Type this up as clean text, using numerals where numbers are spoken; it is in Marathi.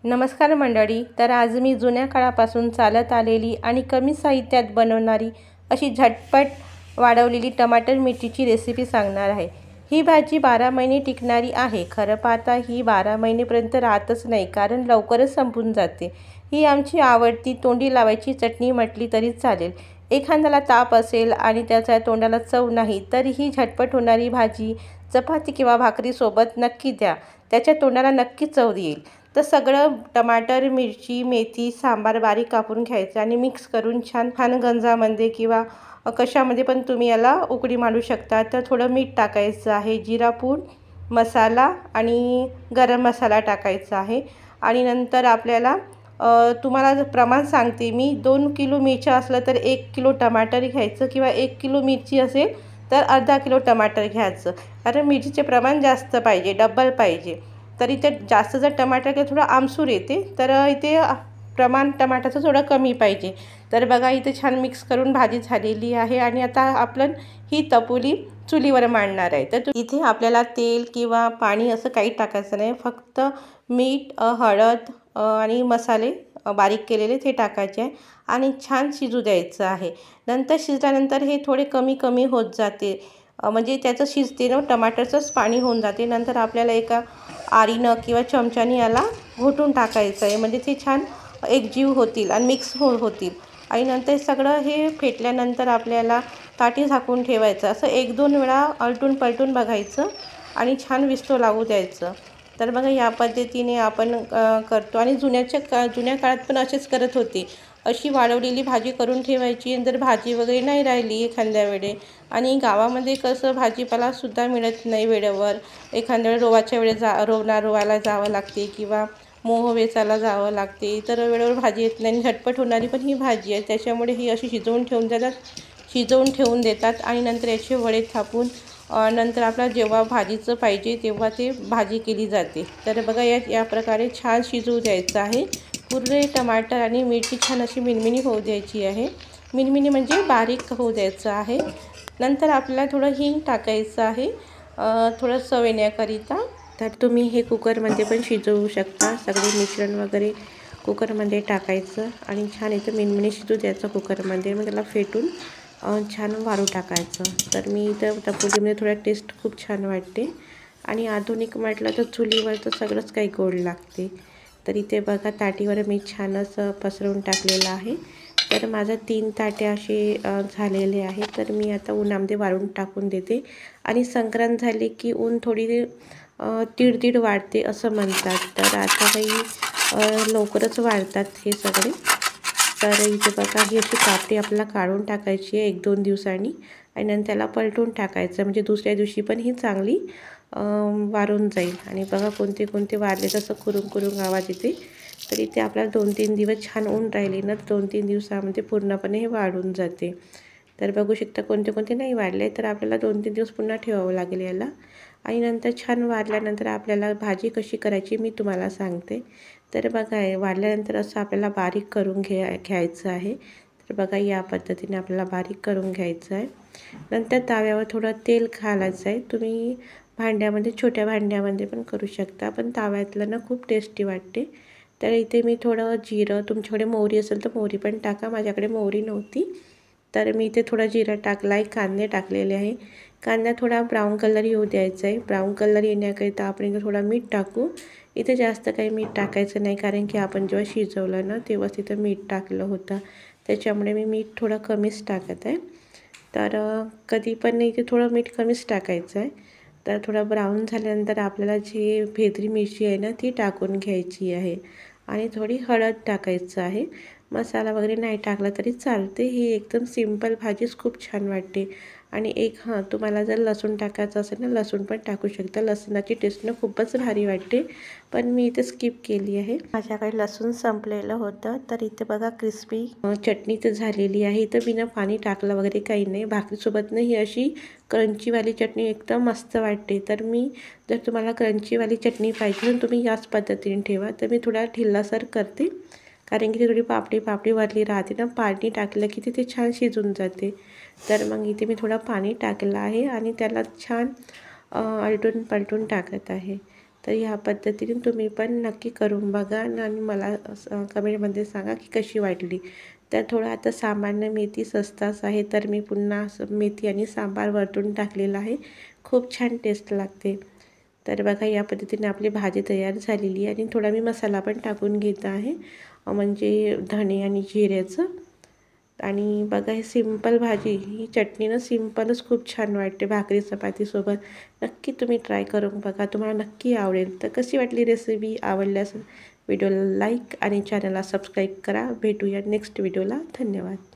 नमस्कार मंडळी. तर आज मी जुन्या काळापासून चालत आलेली आणि कमी साहित्यात बनवणारी अशी झटपट वाढवलेली टमाटर मिरचीची रेसिपी सांगणार आहे. ही भाजी 12 महिने टिकणारी आहे. खरं पाहता ही 12 महिनेपर्यंत राहतच नाही, कारण लवकरच संपून जाते. ही आमची आवडती तोंडी लावायची चटणी म्हटली तरी चालेल. एखाद्याला ताप असेल आणि त्याच्या तोंडाला चव नाही, तर ही झटपट होणारी भाजी चपाती किंवा भाकरीसोबत नक्की द्या. त्याच्या तोंडाला नक्की चव येईल. तर सगळं टमाटर, मिरची, मेथी, सांबार बारीक कापून घ्यायचं आणि मिक्स करून छान छान गंजामध्ये किंवा कशामध्ये पण तुम्ही याला उकळी मारू शकता. तर थोडं मीठ टाकायचं आहे, जिरापूड, मसाला आणि गरम मसाला टाकायचा आहे. आणि नंतर आपल्याला तुम्हाला प्रमाण सांगते मी. 2 किलो मिरच्या असलं तर 1 किलो टमाटर घ्यायचं किंवा 1 किलो मिरची असेल तर अर्धा किलो टमाटर घ्यायचं. कारण मिरचीचे प्रमाण जास्त पाहिजे, डबल पाहिजे. तर इथे जास्त जर टमाटर केलं थोडं आमसूर येते, तर इथे प्रमाण टमाटरचं थोडं कमी पाहिजे. तर बघा इथे छान मिक्स करून भाजी झालेली आहे आणि आता आपण ही तपोली चुलीवर मांडणार आहे. तर इथे आपल्याला तेल किंवा पाणी असं काही टाकायचं नाही. फक्त मीठ, हळद आणि मसाले बारीक केलेले ते टाकायचे आहे आणि छान शिजू द्यायचं आहे. नंतर शिजल्यानंतर हे थोडे कमी कमी होत जाते, म्हणजे त्याचं शिजते ना, टमाटरचंच पाणी होऊन जाते. नंतर आपल्याला एका आरीनं किंवा चमच्याने याला घोटून टाकायचं आहे, म्हणजे ते छान एकजीव होतील आणि मिक्स होतील. आणि नंतर सगळं हे फेटल्यानंतर आपल्याला ताटी झाकून ठेवायचं. असं 1-2 वेळा आलटून पलटून बघायचं आणि छान विस्तव लागू द्यायचं. तर बघा या पद्धतीने आपण करतो आणि जुन्या काळात पण असेच करत होते. अशी वाळवलेली भाजी करून ठेवायची. जर भाजी वगैरे नाही राहिली एखाद्या वेळे, आणि गावामध्ये कसं भाजीपालासुद्धा मिळत नाही वेळेवर, एखाद्या वेळेस रोवाच्या वेळेस रोवायला जावं लागते किंवा मोह वेचायला जावं लागते, तर वेळेवर भाजी येत नाही. आणि झटपट होणारी पण ही भाजी आहे, त्याच्यामुळे ही अशी शिजवून ठेवून देतात आणि नंतर याचे वडे थापून नंतर आपल्याला जेव्हा भाजीचं पाहिजे तेव्हा ते भाजी केली जाते. तर बघा या प्रकारे छान शिजवू द्यायचं आहे. पूर्ण टमाटर आणि मिरची छान अशी मिणमिणी होऊ द्यायची आहे. मिणमिणी म्हणजे बारीक होऊ द्यायचं आहे. नंतर आपल्याला थोडं हिंग टाकायचं आहे, थोडं चव येण्याकरिता. तर तुम्ही हे कुकरमध्ये पण शिजवू शकता. सगळे मिश्रण वगैरे कुकरमध्ये टाकायचं आणि छान इथं मिणमिणी शिजू द्यायचं कुकरमध्ये. मग त्याला फेटून छान वारू टाकायचं. तर मी इथं टपोरीमध्ये थोडा टेस्ट खूप छान वाटते. आणि आधुनिक म्हटलं तर चुलीवर तर सगळंच काही गोड लागते. तर इथे बघा ताटीवर मी छान असं पसरवून टाकलेलं आहे. तर माझं 3 ताटे असे झालेले आहेत. तर मी आता उन्हामध्ये वाळून टाकून देते. आणि संक्रांत झाली की ऊन थोडी तीड वाढते असं म्हणतात. तर आता काही लवकरच वाढतात हे सगळे. तर इथे बघा ही अशी कापडी आपल्याला काढून टाकायची आहे 1-2 दिवसांनी आणि नंतर त्याला पलटून टाकायचं, म्हणजे दुसऱ्या दिवशी पण ही चांगली वारून जाईल. आणि बघा कोणते कोणते वाढले तसं कुरुंग आवाज येते. तर इथे आपल्याला 2-3 दिवस छान ऊन राहिले ना, 2-3 दिवसामध्ये पूर्णपणे हे वाढून जाते. तर बघू शकता कोणते कोणते नाही वाढले, तर आपल्याला 2-3 दिवस पुन्हा ठेवावं लागेल याला. आणि नंतर छान वाढल्यानंतर आपल्याला भाजी कशी करायची मी तुम्हाला सांगते. तर बघा वाढल्यानंतर असं आपल्याला बारीक करून घ्यायचं आहे. तर बघा या पद्धतीने आपल्याला बारीक करून घ्यायचं आहे. नंतर ताव्यावर थोडं तेल घालायचं आहे. तुम्ही भांड्यामध्ये, छोट्या भांड्यामध्ये पण करू शकता, पण ताव्यातलं ना खूप टेस्टी वाटते. तर इथे मी थोडं जिरं, तुमच्याकडे मोहरी असेल तर मोहरी पण टाका. माझ्याकडे मोहरी नव्हती तर मी इथे थोडा जिरा टाकला आहे. कांदे टाकलेले आहे. कांदा थोडा ब्राऊन कलर येऊ द्यायचा आहे. ब्राऊन कलर येण्याकरिता आपण इथे थोडा मीठ टाकू. इथे जास्त काही मीठ टाकायचं नाही, कारण की आपण जेव्हा शिजवलं ना तेव्हाच तिथं मीठ टाकलं होतं, त्याच्यामुळे मी मीठ थोडं कमीच टाकत आहे. तर कधी पण इथे थोडं मीठ कमीच टाकायचं आहे. तर थोडा ब्राऊन झाल्यानंतर आपल्याला जी भेदरी मिरची आहे ना ती टाकून घ्यायची आहे आणि थोडी हळद टाकायचं आहे. मसाला वगैरे नाही टाकला तरी चालते. ही एकदम सिंपल भाजीच खूप छान वाटते. आणि तुम्हाला जर लसूण टाकायचं असेल ना, लसूण पण टाकू शकता. लसणाची टेस्टनं खूपच भारी वाटते, पण मी इथे स्किप केली आहे. माझ्याकडे लसूण संपलेलं होतं. तर इथे बघा क्रिस्पी चटणी तर झालेली आहे. इथं बिना पाणी टाकलं वगैरे काही नाही. भाकरीसोबतनं ही अशी क्रंचीवाली चटणी एकदम मस्त वाटते. तर जर तुम्हाला क्रंचीवाली चटणी पाहिजे तर तुम्ही याच पद्धतीने ठेवा. तर मी थोडा ढिल्लासर करते, कारण की ती थोडी पापडी वरली राहते ना. पाणी टाकलं की ते छान शिजून जाते. तर मग इथे मी थोडं पाणी टाकलं आहे आणि त्याला छान आलटून पलटून टाकत आहे. तर ह्या पद्धतीने तुम्ही पण नक्की करून बघा आणि मला कमेंटमध्ये सांगा की कशी वाटली. तर थोडं आता सामान्य मेथी स्वस्ताच आहे, तर मी पुन्हा मेथी आणि सांबार वरतून टाकलेला आहे. खूप छान टेस्ट लागते. तर बघा या पद्धतीने आपली भाजी तयार झालेली आहे आणि थोडा मी मसाला पण टाकून घेत आहे, म्हणजे धणे आणि जिऱ्याचं. आणि बघा ही सिंपल भाजी, ही चटणीनं सिंपलच खूप छान वाटते भाकरी चपातीसोबत. नक्की तुम्ही ट्राय करून बघा, तुम्हाला नक्की आवडेल. तर कशी वाटली रेसिपी? आवडल्यास व्हिडिओला लाईक आणि चॅनलला सबस्क्राईब करा. भेटूया नेक्स्ट व्हिडिओला. धन्यवाद.